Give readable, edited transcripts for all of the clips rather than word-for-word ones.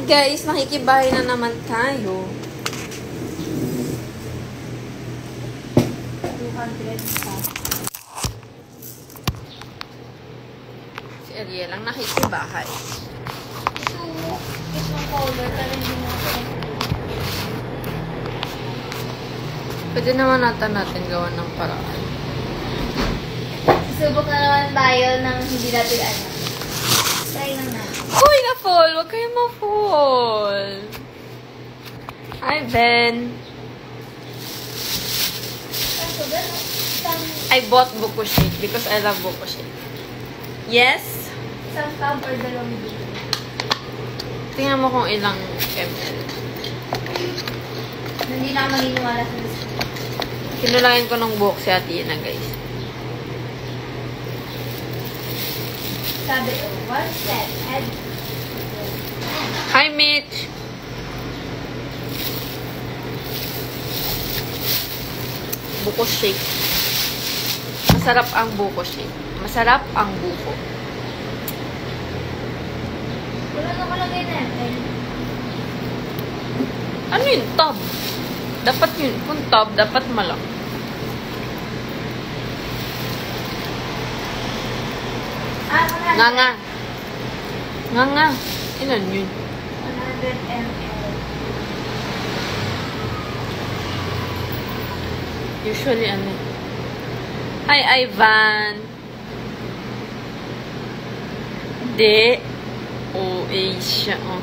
Guys, nakikibahay na naman tayo. 200 pa. Si Ariel lang nakikibahay. Ito, itong color, pero hindi mo ako. Pwede naman natin gawa ng paraan. Susubok na naman tayo ng hindi natin ano. Try lang na. Uy, na-fall! Huwag kayo ma-fall! Hi, Ben! Kaso, gano'n. I bought buko shake because I love buko shake. Yes? Isang tub or dalawang dito. Tingnan mo kung ilang ml. Hindi na ako maniniwala sa gusto. Kinulayan ko ng buhok si Ate Ina, guys. Sabi ko, one set, add. Hi, Mitch! Buko shake. Masarap ang buko shake. Masarap ang buko. Wala na kalagay natin. Ano yun? Tub. Dapat yun. Kung tub, dapat malak. Nga nga. Nga nga. Ilan yun? 100 ml. Usually, ano? Hi, Ivan. Hindi. OA siya, oh.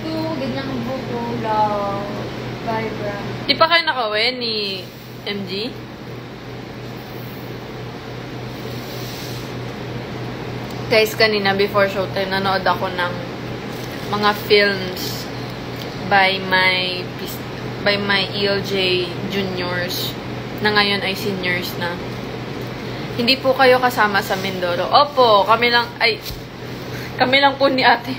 Ito, ganyan ang buko lang. Vibrant. Di pa kayo nakawin ni MG? Guys, kanina before showtime, nanood ako ng mga films by my ELJ juniors na ngayon ay seniors na. Hindi po kayo kasama sa Mindoro. Opo, kami lang po ni ate.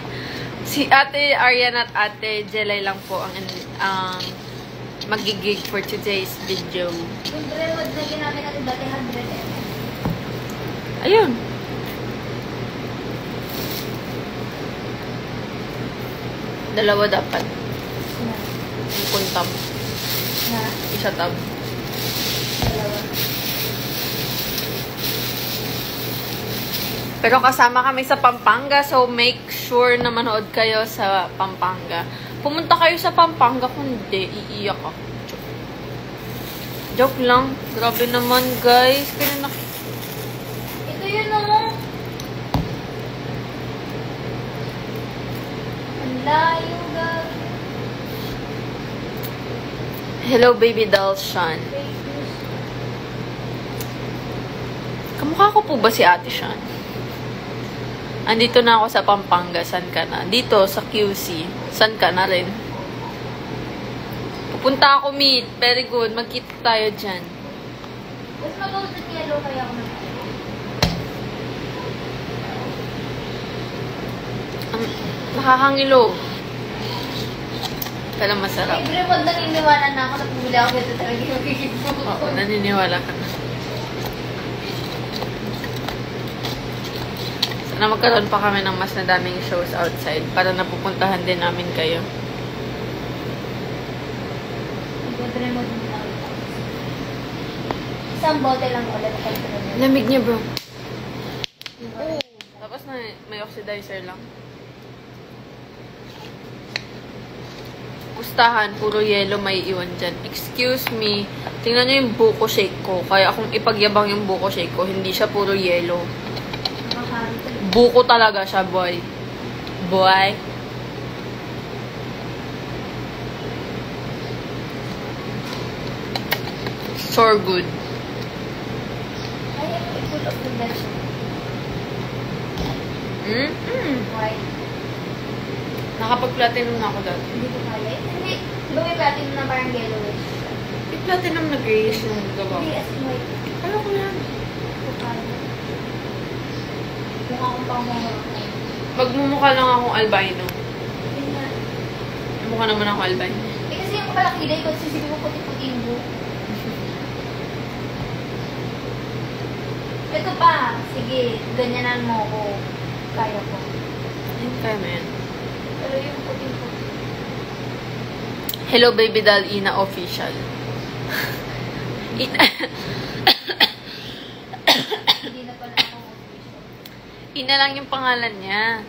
Si ate Arian at ate Jelay lang po ang magigig for today's video. Yung brewod na ginamit natin dati, 100 ml. Ayun. Dalawa dapat. Yung tab. Na, Isa tab. dalawa. Pero kasama kami sa Pampanga, so make sure na manood kayo sa Pampanga. Pumunta kayo sa Pampanga, kung hindi, iiyak ako. Joke lang. Grabe naman, guys. Ito yun o. Ang layo, guys. Hello, baby doll, Sean. Kamukha ko po ba si Ate Sean? Andito na ako sa Pampanga. San ka na? Dito, sa QC. San ka na rin? Pupunta ako, meet. Very good. Magkita tayo dyan. Mas mag-out at yellow kaya ako naman. Nakakangilo. Pero masarap. Libre mo naniniwala na ako na pumili ako dito talaga yung magiging buko. Oo, naniniwala ka na. Sana magkaroon pa kami ng mas nadaming shows outside para napupuntahan din namin kayo. Libre mo din lang. Isang bote lang ulit. Lamig niya, bro. Tapos na may oxidizer lang. Pustahan, puro yellow may iwan dyan. Excuse me. Tingnan nyo yung buko shake ko. Kaya kung ipagyabang yung buko shake ko, hindi siya puro yellow. Buko talaga siya, boy. Boy. So good. Ay, i-pull off the bed siya. White. Nakapag-platinum na ako dati. Hindi ko kaya. Hindi. Diba may platinum na parang yellowish? Yung platinum na grayish yung gawa Hindi, ko. as in white. Ano ko yan? Hindi ko kaya. Mukha akong pang-mohawk na yun. Magmumukha lang akong albino. Yun nga. Mukha naman ako albino. Eh kasi yung palakilay ko, sisipin mo puti-puti yung buhok. Ito pa. Sige, ganyanan mo ako. Kaya ko. Ayun, kaya mo yan. Pero yung puting-puti Hello Baby Doll Ina Official. Hindi na pala ako official. Ina lang yung pangalan niya.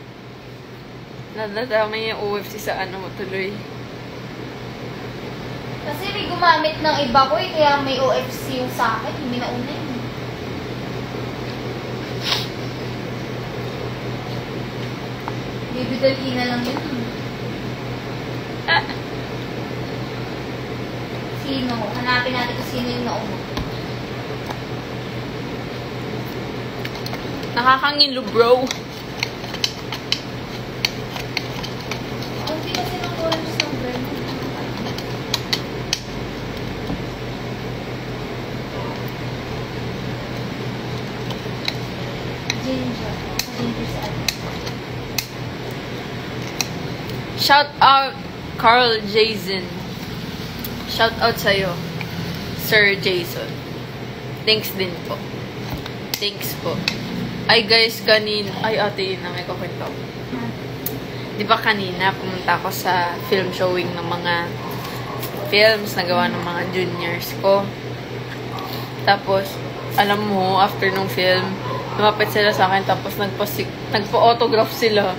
Nadadamay yung OFC sa ano mo tuloy. Kasi may gumamit ng iba ko eh, kaya may OFC yung sa akin. Hindi na una yun. Baby Doll Ina lang yun. Sino? Hanapin natin kung sino yung nauna. Nakakangilo bro. Hindi kasi ng orange ng brand. Ginger. Ginger sa atin. Shout out Carl Jason. Shout out sa'yo, Sir Jason. Thanks din po. Thanks po. Ay guys, ay ate yun na may kukwento. Di ba kanina pumunta ako sa film showing ng mga films na gawa ng mga juniors ko. Tapos, alam mo, after nung film, lumapit sila sa akin tapos nagpa-autograph sila.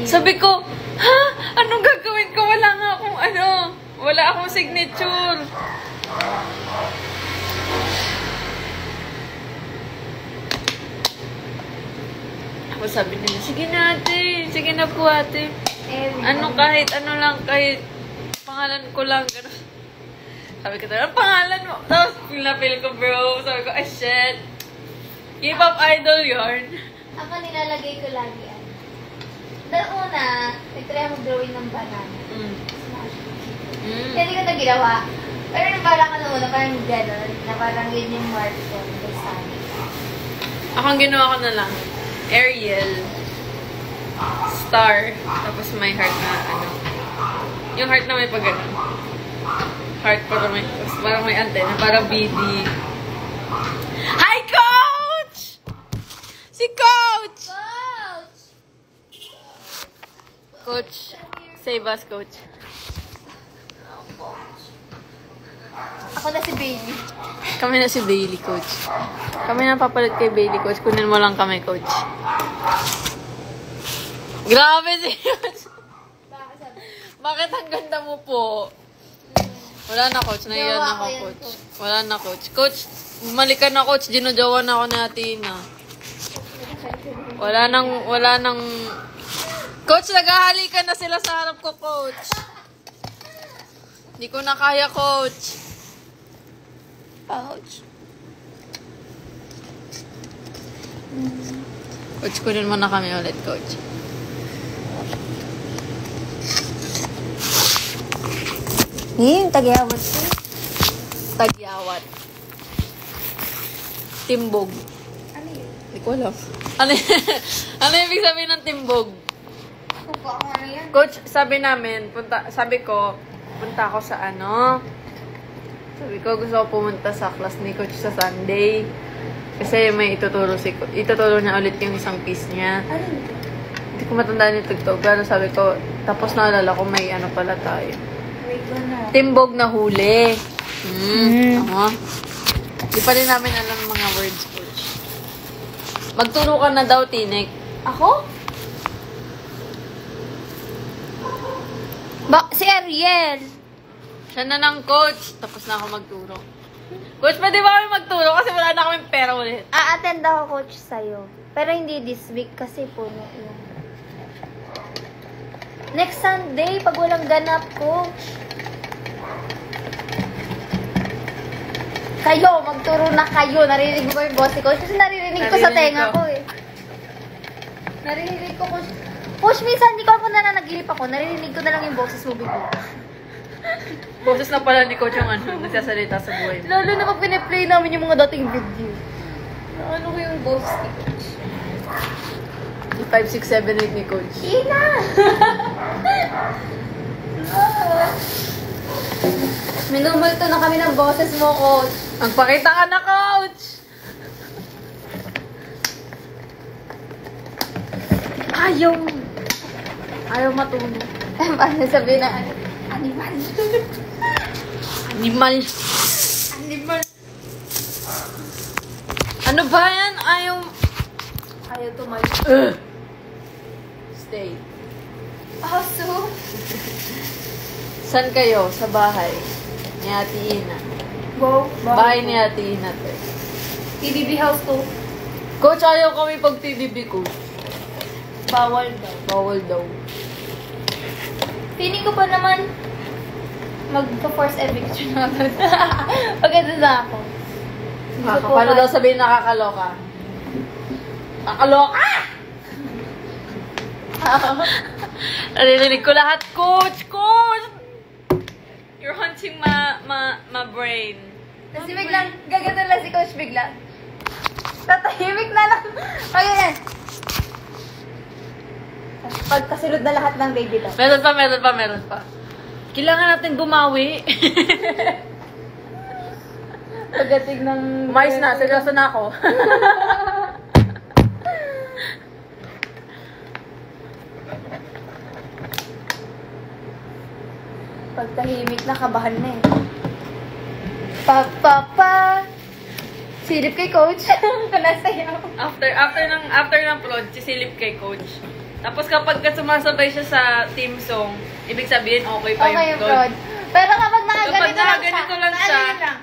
Sabi ko, ha? Anong gagawin ko? Wala nga akong wala akong signature. Ako sabi nila, sige na ate, sige na po ate. Kahit kahit pangalan ko lang, gano'n. Sabi ko talaga, pangalan mo. Tapos, pinapil ko bro. Sabi ko, ay shit. K-pop idol yarn. Ako nilalagay ko lagi yan. Dahil una, nagtry ako drawing ng banana. Kaya hindi ko na ginawa. Pero nabala ko na una, parang gano'n. Na parang yun yung mark ko. Kay Sunny. Ako ang ginawa ko na lang, Ariel, star, tapos may heart na yung heart na may pag-ganon. Heart parang may antena, parang BD. Hi, Coach! Si Coach! Coach! Coach, save us, Coach. Ako na si Baby. Kami na si Bailey, Coach. Kami na papalit kay Bailey, Coach. Kunin mo lang kami, Coach. Grabe si Coach. Bakit ang ganda mo po? Wala na, Coach. Naiyan na ako, Coach. Wala na, Coach. Coach, bumalik ka na, Coach. Dinojowa na ako natin, ah. Wala nang... Coach, naghahalikan na sila sa harap ko, Coach. Hindi ko na kaya, Coach. Ouch. Coach, kunin mo na kami ulit, Coach. Tagyawat ko. Tagyawat. Timbog. Ano yun? Hindi ko alam. Ano ibig sabihin ng timbog? Ano yan? Coach, sabi ko, punta ako sa Sabi ko, gusto ko pumunta sa class ni Coach sa Sunday. Kasi may ituturo niya ulit yung isang piece niya. Ano yun? Hindi ko matandaan yung tugtog. Pero sabi ko, tapos naalala ko may pala tayo. Wait ko na. Timbog na huli. Di pa rin namin alam mga words, Coach. Magturo ka na daw, Tinek. Ako? Si Ariel. Siya na ng Coach. Tapos na ako magturo. Coach, pwede ba kami magturo? Kasi wala na kaming pera ulit. A-attend ako, Coach, sa'yo. Pero hindi this week kasi puno yun. Next Sunday, pag walang ganap, Coach. Kayo, magturo na kayo. Narinig ko yung boss ni Coach. Kasi naririnig ko sa tenga ko eh. Narinig ko, Coach. Coach, minsan hindi ko ako nananaginip ako. Naririnig ko na lang yung boses mo bigla. Boses na pala ni Coach yung nagsasalita sa buhay mo. Lalo na pag piniplay namin yung mga dating video. Ano ko yung boses ni Coach? 5, 6, 7, 8 ni Coach. Ina! Minumulto na kami ng boses mo, Coach. Magpakita ka na, Coach! Ayaw matulog. Paano sabihin na Animal. Animal. Animal. Ano ba yan? Ayaw tumayo. Stay. Aso. Saan kayo? Sa bahay? Ni Ate Ina. Wow. Bahay ni Ate Ina, te. TDB house to. Coach, ayaw kami pag TDB, coach. Bawal daw. Bawal daw. Feeling ko pa naman magka-force eviction na agad. Pagkita na ako. Paano daw sabihin nakakaloka? Nakakaloka! Narinig ko lahat, coach! Coach! You're hunting my brain. Kasi biglang, gagano lang si coach bigla. Tatahimik na lang. Ayan. Pagkasunod na lahat ng baby daw. Meron pa. Kailangan natin bumawi. Pagdating ng... Umayos na, seryoso na ako. Pagtahimik na, kabahan na eh. Pa. Silip kay coach. Panasayaw. After ng plot, sisilip kay coach. Tapos kapag sumasabay siya sa team song, ibig sabihin okay pa Okay yung yung plot. prod. Pero kapag nakaganito lang siya, lang siya,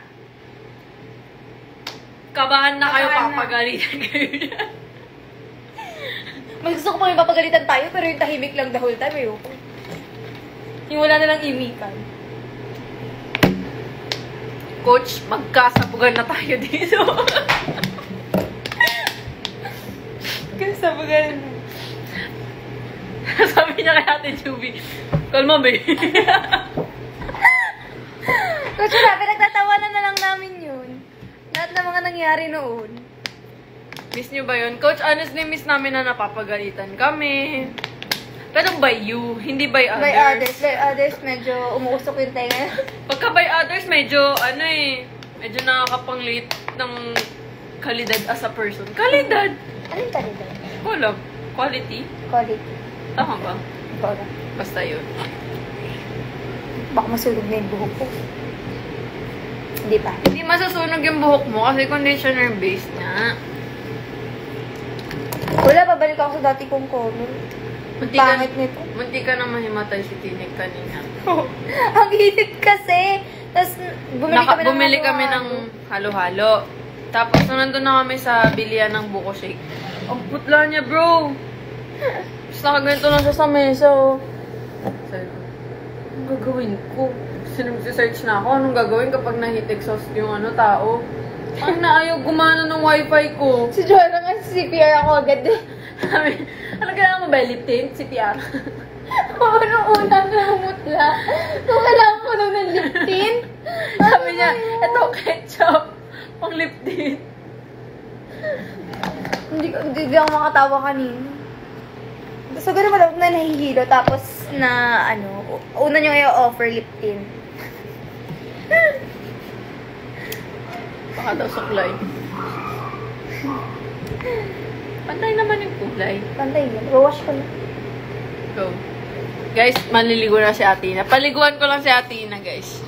kabahan na kayo, Kabahan na. papagalitan kayo niya. Mas gusto ko pa yung papagalitan tayo, pero yung tahimik lang the whole time, ayoko. Yung wala na lang imikan. Coach, magkasabugan na tayo dito. Kasabagan. Sabi niya kay Ate Juby, kalma, be. Coach, wala, pinagtatawanan na lang namin yun. Lahat ng mga nangyari noon. Miss niyo ba yun? Coach, honestly, miss namin na napapagalitan kami. Pero by you, hindi by others. By others, medyo umuusok yung tenga. Pagka by others, medyo nakakapang-late ng kalidad as a person. Kalidad! Ano yung talida? Wala. Quality? Quality. Tama ba? Ikaw lang. Basta yun. Baka masunog na yung buhok ko. Hindi pa. Hindi masusunog yung buhok mo kasi conditioner base niya. Wala, babalik ako sa dati kong color. Pangit nito. Munti ka na mahimatay si Tinig kanina. Ang init kasi. Tapos, Bumili kami ng halo-halo. Tapos, nung nandun na kami sa bilian ng buko shake. Ang putla niya, bro! Tapos, nakaganito na siya sa mesa, oh. Sabi ko, anong gagawin ko? Sinag-search na ako, anong gagawin kapag na-heat exhaust yung tao? Ang naayaw gumana ng wifi ko. Si Joanna nga, CPR ako agad eh. Sabi, ano kailangan mo ba? Lip tint? CPR? Oo, nung unang namumutla. Kung kailangan ko nung ng lip tint. Sabi niya, eto ketchup. Pang lip tint. Hindi ako makatawa kanina. So, gano'n pala na nahihilo. Tapos, una nyo i-offer lip tint. Baka daw suklay. Pantay naman yung kulay. Pantay yan. Wash ko na. Go. Guys, maliligo na si Ate Ina. Paliguan ko lang si Ate Ina, guys.